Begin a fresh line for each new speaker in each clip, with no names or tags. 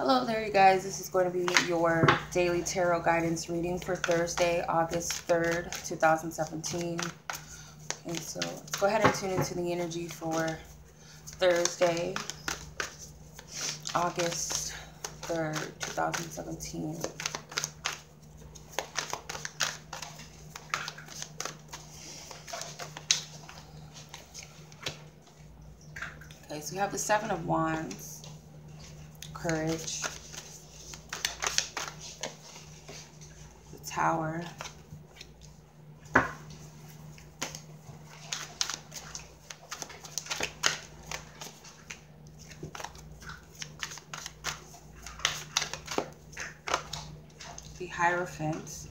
Hello there, you guys. This is going to be your daily tarot guidance reading for Thursday, August 3rd, 2017. And so let's go ahead and tune into the energy for Thursday, August 3rd, 2017. Okay, so we have the Seven of Wands, Courage, the Tower, the Hierophant,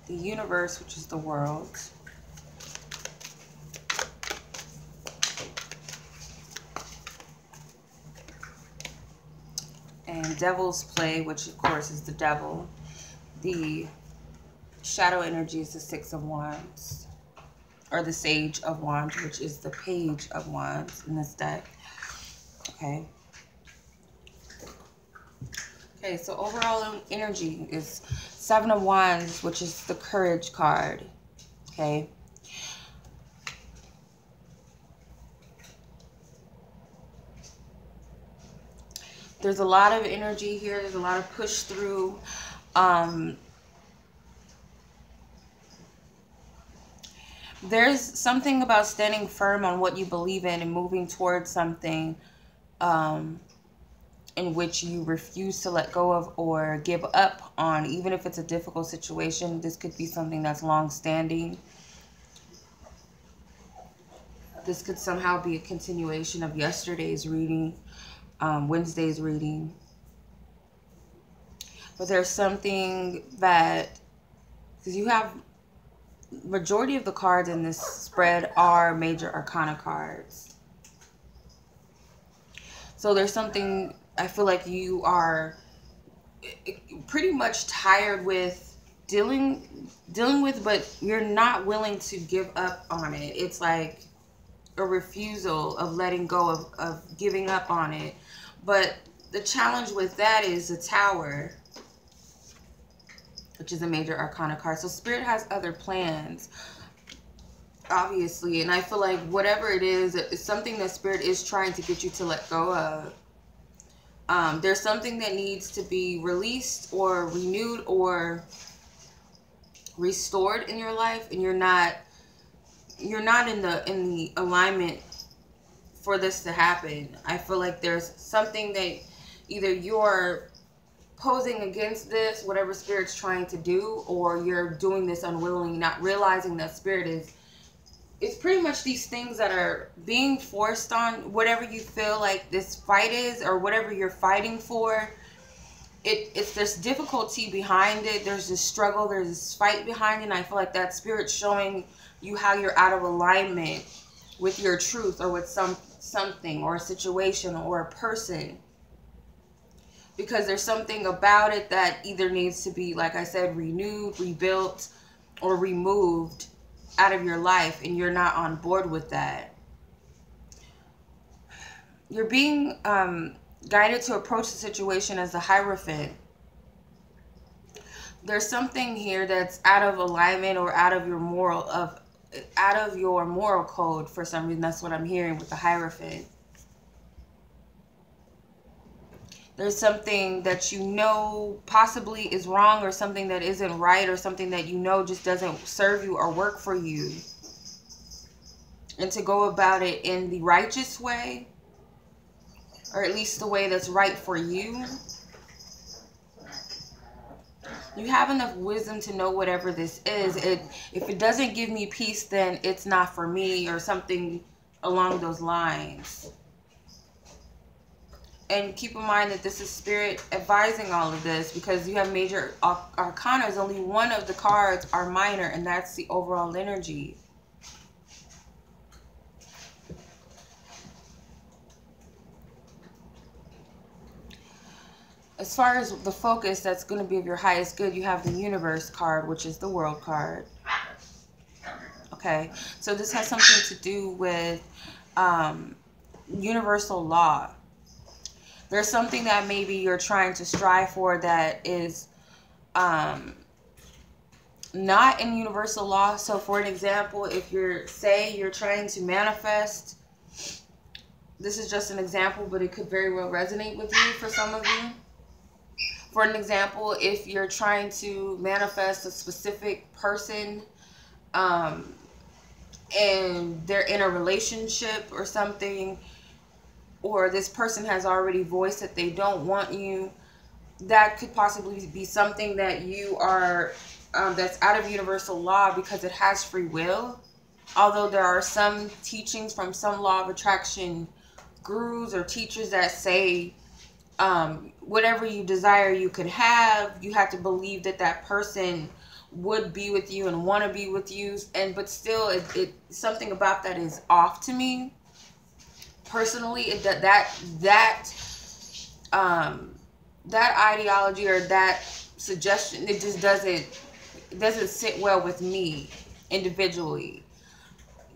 the Universe, which is the World, and Devil's Play, which of course is the devil. The shadow energy is the Six of Wands, or the Sage of Wands, which is the Page of Wands in this deck. Okay, so overall energy is Seven of Wands, which is the Courage card. Okay. There's a lot of energy here. There's a lot of push through. There's something about standing firm on what you believe in and moving towards something in which you refuse to let go of or give up on, even if it's a difficult situation. This could be something that's long-standing. This could somehow be a continuation of yesterday's reading, Wednesday's reading. But there's something that, because you have, majority of the cards in this spread are major arcana cards. So there's something, I feel like you are pretty much tired with dealing with, but you're not willing to give up on it. It's like a refusal of letting go of giving up on it. But the challenge with that is the Tower, which is a major arcana card. So Spirit has other plans, obviously. And I feel like whatever it is, it's something that Spirit is trying to get you to let go of. There's something that needs to be released or renewed or restored in your life, and you're not in the alignment for this to happen. I feel like there's something that either you're posing against this, whatever Spirit's trying to do, or you're doing this unwillingly, not realizing that Spirit is, it's pretty much these things that are being forced on whatever you feel like this fight is, or whatever you're fighting for. It's this difficulty behind it. There's this struggle. There's this fight behind it. And I feel like that Spirit's showing you how you're out of alignment with your truth, or with something or a situation or a person. Because there's something about it that either needs to be, like I said, renewed, rebuilt, or removed out of your life, and you're not on board with that. You're being guided to approach the situation as the Hierophant. There's something here that's out of alignment or out of your moral code for some reason. That's what I'm hearing with the Hierophant. There's something that you know possibly is wrong, or something that isn't right, or something that you know just doesn't serve you or work for you. And to go about it in the righteous way, or at least the way that's right for you. You have enough wisdom to know whatever this is. If it doesn't give me peace, then it's not for me, or something along those lines. And keep in mind that this is Spirit advising all of this, because you have major arcanas. Only one of the cards are minor, and that's the overall energy. as far as the focus that's going to be of your highest good, you have the universe card, which is the world card. Okay, so this has something to do with universal law. There's something that maybe you're trying to strive for that is not in universal law. So for an example, if you're trying to manifest, this is just an example, but it could very well resonate with you for some of you. For an example, if you're trying to manifest a specific person, and they're in a relationship or something, or this person has already voiced that they don't want you, that could possibly be something that you are, that's out of universal law because it has free will. Although there are some teachings from some law of attraction gurus or teachers that say whatever you desire you could have. You have to believe that that person would be with you and want to be with you, but still it something about that is off to me personally. That ideology or that suggestion, it just doesn't sit well with me individually.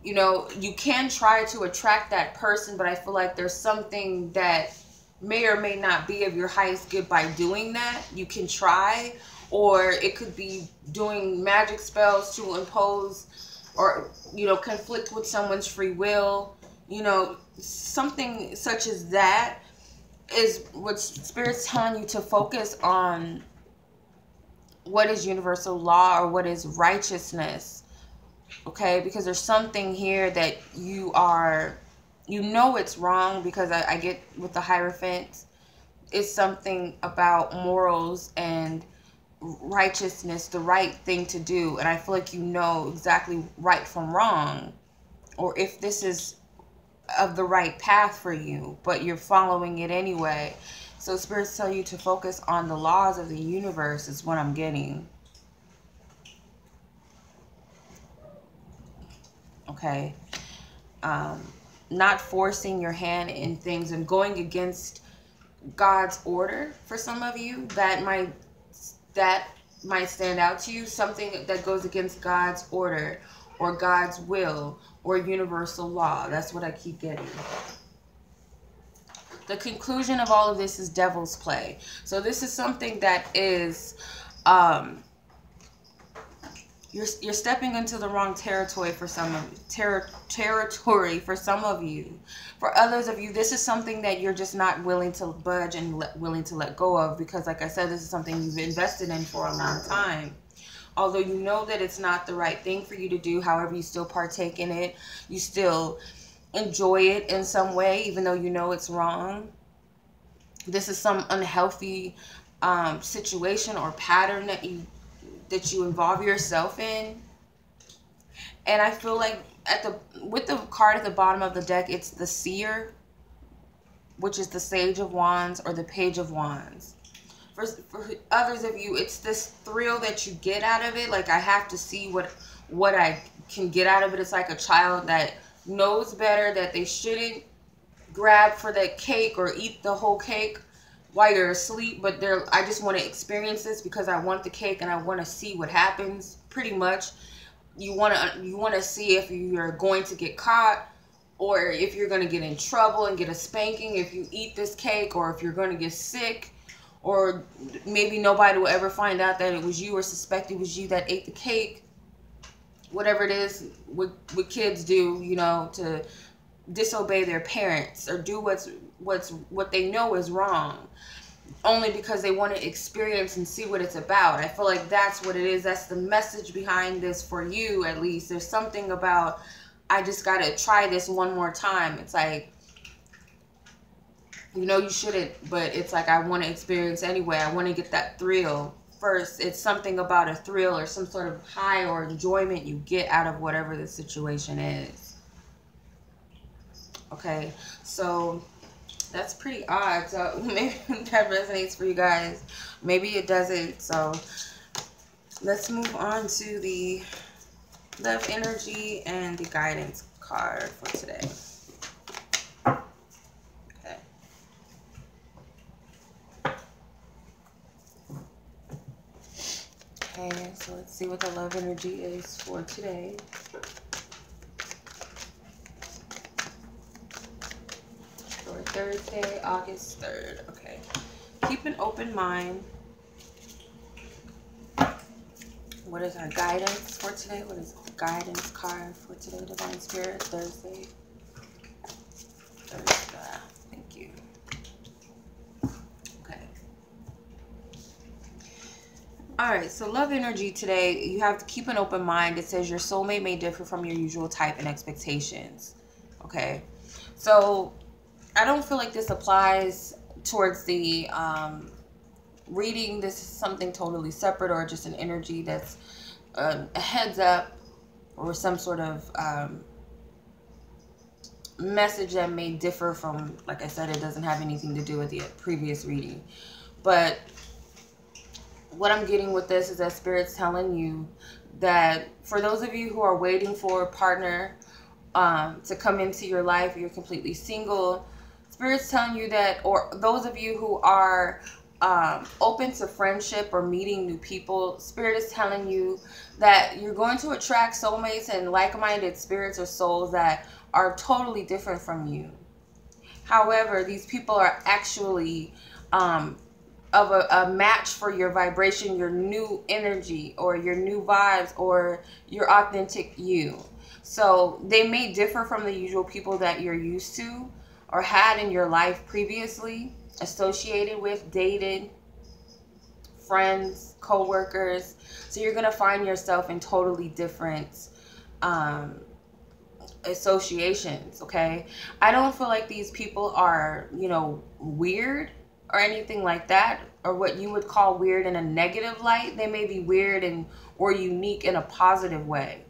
You know, you can try to attract that person, but I feel like there's something that may or may not be of your highest good by doing that. You can try, or it could be doing magic spells to impose or, you know, conflict with someone's free will. You know, something such as that is what Spirit's telling you to focus on. What is universal law, or what is righteousness? Okay, because there's something here that you know it's wrong, because I get with the Hierophant, it's something about morals and righteousness, the right thing to do. And I feel like you know exactly right from wrong, or if this is of the right path for you, but you're following it anyway. So spirits tell you to focus on the laws of the universe is what I'm getting. Okay. Not forcing your hand in things and going against God's order for some of you. That might stand out to you. Something that goes against God's order or God's will or universal law. That's what I keep getting. The conclusion of all of this is devil's play. So this is something that is, you're stepping into the wrong territory for some of territory for some of you. For others of you, this is something that you're just not willing to budge and willing to let go of, because like I said, this is something you've invested in for a long time. Although you know that it's not the right thing for you to do, however, you still partake in it. You still enjoy it in some way, even though you know it's wrong. This is some unhealthy situation or pattern that you involve yourself in. And I feel like with the card at the bottom of the deck, it's the Seer, which is the Sage of Wands or the Page of Wands. For others of you, it's this thrill that you get out of it. Like, I have to see what I can get out of it. It's like a child that knows better, that they shouldn't grab for that cake or eat the whole cake while you're asleep, but I just want to experience this because I want the cake and I want to see what happens. Pretty much, you want to see if you're going to get caught, or if you're going to get in trouble and get a spanking if you eat this cake, or if you're going to get sick, or maybe nobody will ever find out that it was you or suspect it was you that ate the cake. Whatever it is what kids do, you know, to disobey their parents or do what they know is wrong, only because they want to experience and see what it's about. I feel like that's what it is. That's the message behind this for you, at least. There's something about, I just got to try this one more time. It's like, you know, you shouldn't, but it's like, I want to experience anyway. I want to get that thrill first. It's something about a thrill or some sort of high or enjoyment you get out of whatever the situation is. Okay, so that's pretty odd. So maybe that resonates for you guys. Maybe it doesn't. So let's move on to the love energy and the guidance card for today. Okay. Okay, so let's see what the love energy is for today. For Thursday, August 3rd. Okay. Keep an open mind. What is our guidance for today? What is the guidance card for today, Divine Spirit? Thursday. Thank you. Okay. Alright, so love energy today. You have to keep an open mind. It says your soulmate may differ from your usual type and expectations. Okay. So I don't feel like this applies towards the reading. This is something totally separate, or just an energy that's a heads up, or some sort of message that may differ from, like I said, it doesn't have anything to do with the previous reading. But what I'm getting with this is that Spirit's telling you that for those of you who are waiting for a partner to come into your life, you're completely single, Spirit's telling you that, or those of you who are open to friendship or meeting new people, Spirit is telling you that you're going to attract soulmates and like-minded spirits or souls that are totally different from you. However, these people are actually of a match for your vibration, your new energy, or your new vibes, or your authentic you. So they may differ from the usual people that you're used to or had in your life previously, associated with, dated, friends, co-workers. So you're going to find yourself in totally different associations, okay? I don't feel like these people are, you know, weird or anything like that, or what you would call weird in a negative light. They may be weird and or unique in a positive way.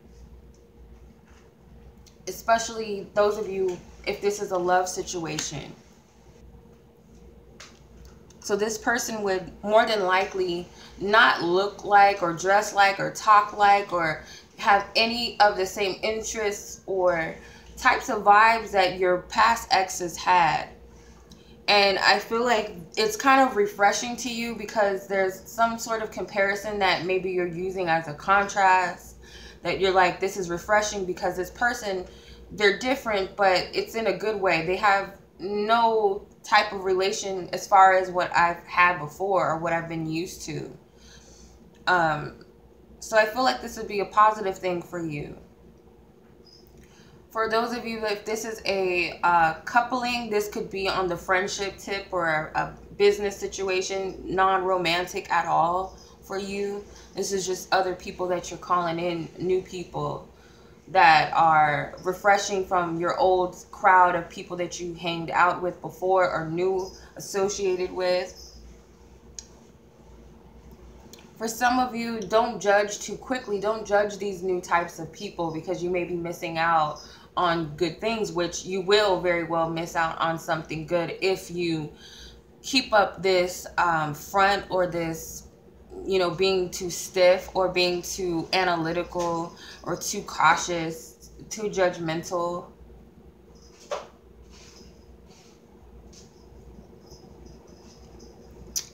Especially those of you, if this is a love situation. So this person would more than likely not look like or dress like or talk like or have any of the same interests or types of vibes that your past exes had. And I feel like it's kind of refreshing to you because there's some sort of comparison that maybe you're using as a contrast, that you're like, this is refreshing because this person, they're different, but it's in a good way. They have no type of relation as far as what I've had before or what I've been used to. So I feel like this would be a positive thing for you. For those of you, if this is a coupling, this could be on the friendship tip or a business situation, non-romantic at all for you. This is just other people that you're calling in, new people that are refreshing from your old crowd of people that you hanged out with before or new associated with. For some of you, don't judge too quickly. Don't judge these new types of people because you may be missing out on good things, which you will very well miss out on something good if you keep up this front or this, you know, being too stiff or being too analytical or too cautious, too judgmental.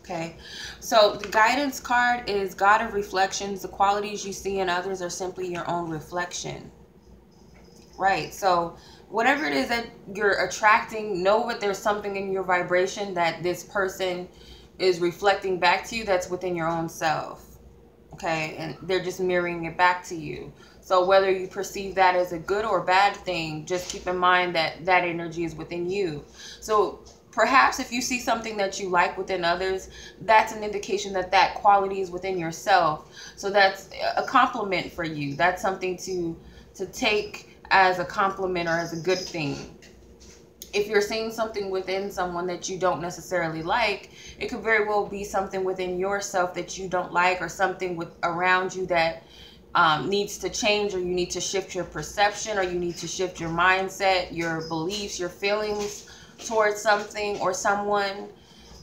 Okay, so the guidance card is God of Reflections. The qualities you see in others are simply your own reflection. Right, so whatever it is that you're attracting, know that there's something in your vibration that this person is reflecting back to you that's within your own self. Okay, and they're just mirroring it back to you. So whether you perceive that as a good or bad thing, just keep in mind that that energy is within you. So perhaps if you see something that you like within others, that's an indication that that quality is within yourself. So that's a compliment for you. That's something to take as a compliment or as a good thing. If you're seeing something within someone that you don't necessarily like, it could very well be something within yourself that you don't like, or something with around you that needs to change, or you need to shift your perception, or you need to shift your mindset, your beliefs, your feelings towards something or someone,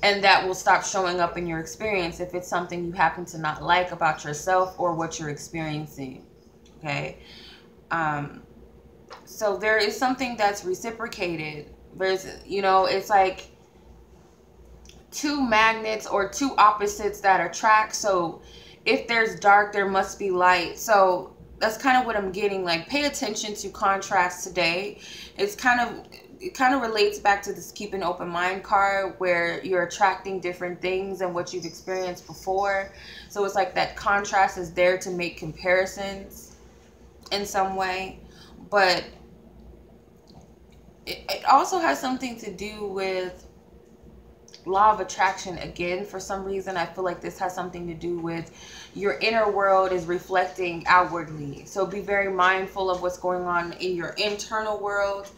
and that will stop showing up in your experience if it's something you happen to not like about yourself or what you're experiencing. Okay. So there is something that's reciprocated. There's, you know, it's like two magnets or two opposites that attract. So if there's dark, there must be light. So that's kind of what I'm getting. Like, pay attention to contrast today. It kind of relates back to this keep an open mind card, where you're attracting different things than what you've experienced before. So it's like that contrast is there to make comparisons in some way. But it also has something to do with law of attraction. Again, for some reason, I feel like this has something to do with your inner world is reflecting outwardly. So be very mindful of what's going on in your internal world.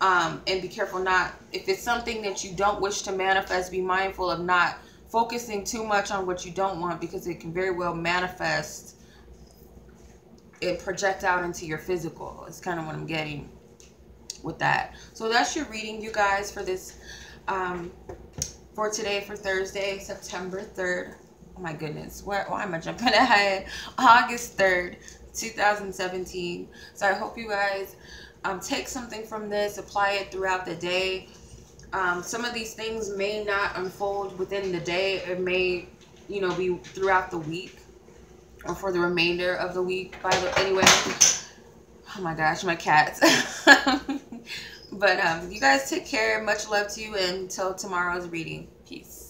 And be careful not, if it's something that you don't wish to manifest, be mindful of not focusing too much on what you don't want, because it can very well manifest and project out into your physical. It's kind of what I'm getting with that. So that's your reading, you guys, for this, for today, for Thursday, September 3rd. Oh my goodness, why am I jumping ahead? August 3rd, 2017. So I hope you guys take something from this, apply it throughout the day. Some of these things may not unfold within the day. It may, you know, be throughout the week or for the remainder of the week. Anyway, oh my gosh, my cats. But you guys take care. Much love to you, and until tomorrow's reading. Peace.